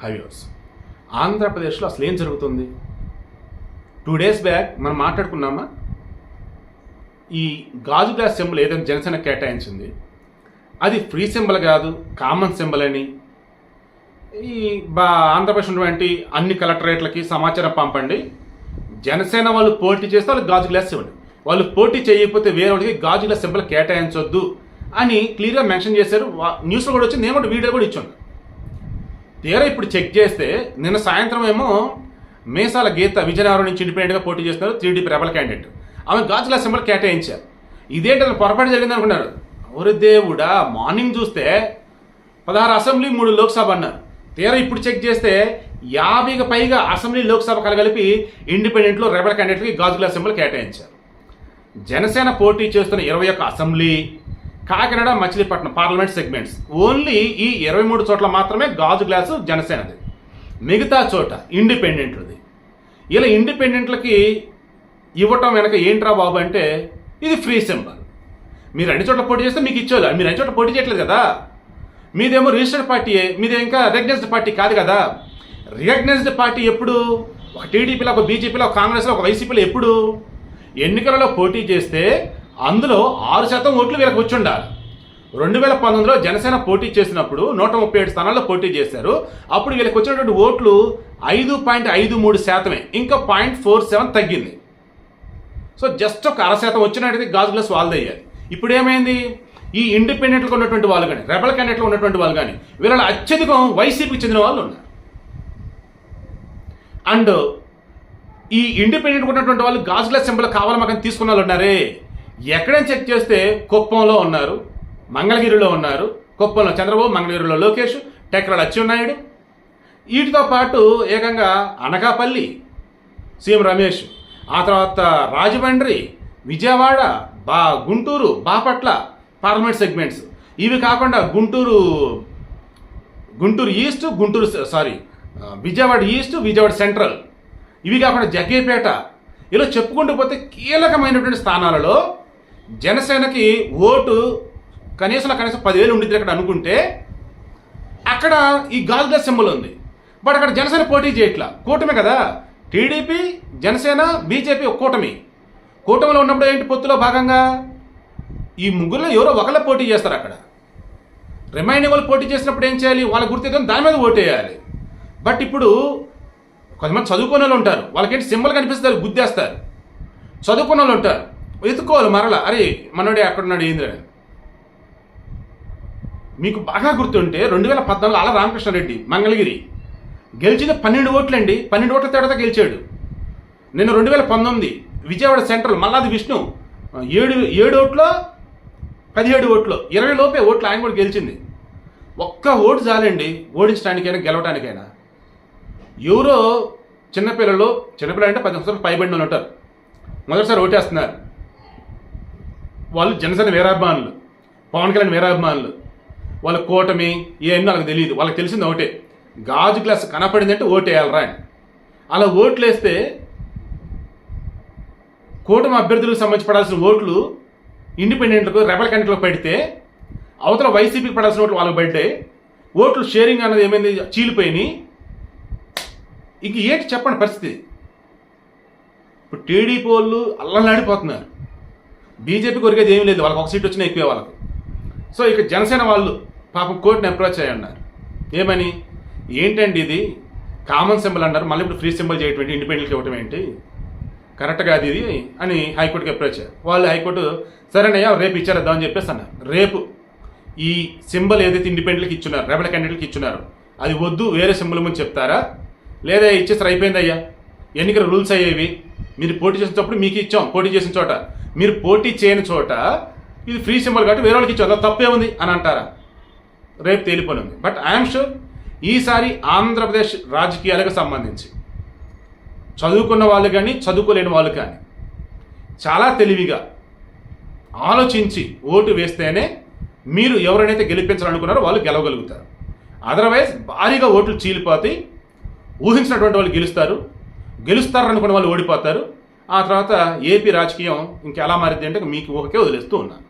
Highways. ఆంధ్రప్రదేశ్లో అసలు ఏం జరుగుతుంది? 2 days బ్యాక్ మనం మాట్లాడుకున్నామా? ఈ గాజు గ్లాస్ సింబల్ ఏదైతే జనసేన కేటాయించింది అది ఫ్రీ సింబల్ కాదు, కామన్ సింబల్ అని ఈ ఆంధ్రప్రదేశ్ ఉన్నటువంటి అన్ని కలెక్టరేట్లకి సమాచారం పంపండి. జనసేన వాళ్ళు పోటీ చేస్తే వాళ్ళకి గాజు గ్లాస్ ఇవ్వండి, వాళ్ళు పోటీ చేయకపోతే వేరే వాళ్ళకి గాజు గ్లాస్ సింబల్ కేటాయించొద్దు అని క్లియర్గా మెన్షన్ చేశారు. న్యూస్లో కూడా వచ్చి నేను కూడా వీడియో కూడా ఇచ్చాను. తీరా ఇప్పుడు చెక్ చేస్తే నిన్న సాయంత్రం ఏమో మేసాల గీత విజయనగరం నుంచి ఇండిపెండెంట్గా పోటీ చేస్తున్నారు, టీడీపీ రెబల్ క్యాండిడేట్. ఆమె గాజు గ్లాస్ సింబల్ కేటాయించారు. ఇదేంటి అసలు పొరపాటు జరిగింది అనుకున్నారు. ఒరే దేవుడా, మార్నింగ్ చూస్తే 16 అసెంబ్లీ 3 లోక్సభ అన్నారు. తీరా ఇప్పుడు చెక్ చేస్తే 50కి పైగా అసెంబ్లీ లోక్సభ కలిపి ఇండిపెండెంట్లో రెబల్ క్యాండిడేట్కి గాజు గ్లాస్ సింబల్ కేటాయించారు. జనసేన పోటీ చేస్తున్న 21 assembly, Kakinada, Machilipatnam parliament segments only ఈ 23 చోట్ల మాత్రమే గాజు గ్లాసు జనసేనది, మిగతా చోట ఇండిపెండెంట్లది. ఇలా ఇండిపెండెంట్లకి ఇవ్వటం వెనక ఏంట్రా బాబు అంటే ఇది ఫ్రీ సింబల్. మీరు అన్ని చోట్ల పోటీ చేస్తే మీకు ఇచ్చేవాళ్ళు, మీరు అన్ని చోట్ల పోటీ చేయట్లేదు కదా. మీదేమో రిజిస్టర్డ్ పార్టీయే, మీదే ఇంకా రికగ్నైజ్డ్ పార్టీ కాదు కదా. రికగ్నైజ్డ్ పార్టీ ఎప్పుడు? ఒక టీడీపీలో, ఒక బీజేపీలో, ఒక కాంగ్రెస్లో, ఒక వైసీపీలో ఎప్పుడు ఎన్నికలలో పోటీ చేస్తే అందులో 6% ఓట్లు వీళ్ళకి వచ్చి ఉండాలి. 2019లో జనసేన పోటీ చేసినప్పుడు 137 స్థానాల్లో పోటీ చేశారు. అప్పుడు వీళ్ళకి వచ్చినటువంటి ఓట్లు 5.53%, ఇంకా 0.47 తగ్గింది. సో జస్ట్ ఒక 0.5% వచ్చినట్టు గాజు గ్లాస్ వాళ్ళది అయ్యాలి. ఇప్పుడు ఏమైంది? ఈ ఇండిపెండెంట్గా ఉన్నటువంటి వాళ్ళు కానీ, రెబల్ క్యాండిడేట్లో ఉన్నటువంటి వాళ్ళు కానీ, వీళ్ళ అత్యధికం వైసీపీకి చెందిన వాళ్ళు ఉన్నారు. అండ్ ఈ ఇండిపెండెంట్ ఉన్నటువంటి వాళ్ళు గాజు గ్లాస్ సింబల్ కావాలి మాకు తీసుకున్న వాళ్ళు ఉన్నారే. ఎక్కడైనా చెక్ చేస్తే కుప్పంలో ఉన్నారు, మంగళగిరిలో ఉన్నారు. కుప్పంలో చంద్రబాబు, మంగళగిరిలో లోకేష్, టెక్రాల అచ్చెన్నాయుడు. వీటితో పాటు ఏకంగా అనకాపల్లి సీఎం రమేష్, ఆ తర్వాత రాజమండ్రి, విజయవాడ, గుంటూరు, బాపట్ల పార్లమెంట్ సెగ్మెంట్స్. ఇవి కాకుండా Guntur east, Vijayawada east, Vijayawada central, ఇవి కాకుండా జగ్గేపేట, ఇలా చెప్పుకుంటూ పోతే కీలకమైనటువంటి స్థానాలలో జనసేనకి ఓటు కనీసం 10,000 ఉండిద్ది అక్కడ అనుకుంటే, అక్కడ ఈ గాజు గ్లాస్ సింబల్ ఉంది. బట్ అక్కడ జనసేన పోటీ చేయట్లా, కూటమి కదా. టీడీపీ, జనసేన, బీజేపీ ఒక కూటమిలో ఉన్నప్పుడు ఏంటి, పొత్తులో భాగంగా ఈ ముగ్గురులో ఎవరో ఒకళ్ళే పోటీ చేస్తారు. అక్కడ రిమైనింగ్ వాళ్ళు పోటీ చేసినప్పుడు ఏం చేయాలి? వాళ్ళ గుర్తు దాని మీద ఓటు వేయాలి. బట్ ఇప్పుడు కొంతమంది చదువుకున్న వాళ్ళు ఉంటారు, వాళ్ళకేంటి సింబల్ కనిపిస్తారు, గుద్దేస్తారు. చదువుకున్న వాళ్ళు ఉంటారు, ఎత్తుకోవాలి మరలా, అరే మనోడే అక్కడ ఉన్నాడు ఏంద్ర. మీకు బాగా గుర్తుంటే 2014 ఆల రామకృష్ణారెడ్డి మంగళగిరి గెలిచింది 12 ఓట్లండి, 12 ఓట్ల తేడాతో గెలిచాడు. నిన్న 2019 విజయవాడ సెంట్రల్ మల్లాది విష్ణు 7 ఓట్లో 17 ఓట్లు, 20 లోపే ఓట్లు ఆయన కూడా గెలిచింది. ఒక్క ఓటు చాలండి ఓడించడానికైనా గెలవడానికైనా. ఎవరో చిన్నపిల్లలు అంటే 10 సంవత్సరాలు పైబడిన వాళ్ళు ఉంటారు, మొదటిసారి ఓటేస్తున్నారు. వాళ్ళు జనసేన వీరాభిమానులు, పవన్ కళ్యాణ్ వీరాభిమానులు. వాళ్ళ కూటమి ఏమో వాళ్ళకి తెలియదు, వాళ్ళకి తెలిసింది ఒకటే, గాజు గ్లాస్ కనపడిందంటే ఓటేయాలరా అని. అలా ఓట్లు వేస్తే కూటమి అభ్యర్థులకు సంబంధించి పడాల్సిన ఓట్లు ఇండిపెండెంట్లకు, రెబల్ క్యాండిడేట్లకు పెడితే అవతల వైసీపీకి పడాల్సిన ఓట్లు వాళ్ళకి పడితే ఓట్లు షేరింగ్ అన్నది ఏమైంది, చీలిపోయినాయి. ఇంక ఏంటి చెప్పండి పరిస్థితి. ఇప్పుడు టీడీపీ వాళ్ళు అల్లలాడిపోతున్నారు, బీజేపీ కొరికేది ఏమీ లేదు, వాళ్ళకి ఒక సీట్ వచ్చినా ఎక్కువే వాళ్ళకి. సో ఇక జనసేన వాళ్ళు పాపం కోర్టుని అప్రోచ్ అయ్యి అన్నారు. ఏమని? ఏంటండి ఇది కామన్ సింబల్ అన్నారు, మళ్ళీ ఇప్పుడు ఫ్రీ సింబల్ చేయటం, ఇండిపెండెంట్కి ఇవ్వటం ఏంటి, కరెక్ట్ కాదు ఇది అని హైకోర్టుకి అప్రోచ్ అయ్యారు. వాళ్ళు హైకోర్టు సరేనయ్యా రేపు ఇచ్చారద్దామని చెప్పేసి అన్నారు. రేపు ఈ సింబల్ ఏదైతే ఇండిపెండెంట్కి ఇచ్చున్నారు, రెబల్ క్యాండిడేట్కి ఇచ్చున్నారు, అది వద్దు వేరే సింబల్ ముందు చెప్తారా, లేదా ఇచ్చేసారు అయిపోయిందయ్యా, ఎన్నికల రూల్స్ అయ్యేవి, మీరు పోటీ చేసినప్పుడు మీకు ఇచ్చాం, పోటీ చేసిన చోట మీరు పోటీ చేయని చోట ఇది ఫ్రీ సింబల్ కాబట్టి వేరే వాళ్ళకి ఇచ్చాం, అలా తప్పే ఉంది అని అంటారా? రేపు తేలిపోనుంది. బట్ ఐఎమ్ షూర్ ఈసారి ఆంధ్రప్రదేశ్ రాజకీయాలకు సంబంధించి చదువుకున్న వాళ్ళు కానీ, చదువుకోలేని వాళ్ళు కానీ చాలా తెలివిగా ఆలోచించి ఓటు వేస్తేనే మీరు ఎవరైతే గెలిపించాలనుకున్నారో వాళ్ళు గెలవగలుగుతారు. అదర్వైజ్ భారీగా ఓట్లు చీలిపోతాయి, ఊహించినటువంటి వాళ్ళు గెలుస్తారనుకున్న వాళ్ళు ఓడిపోతారు. ఆ తర్వాత ఏపీ రాజకీయం ఇంకెలా మారిద్ది అంటే మీకు ఊహకే వదిలేస్తూ ఉన్నాను.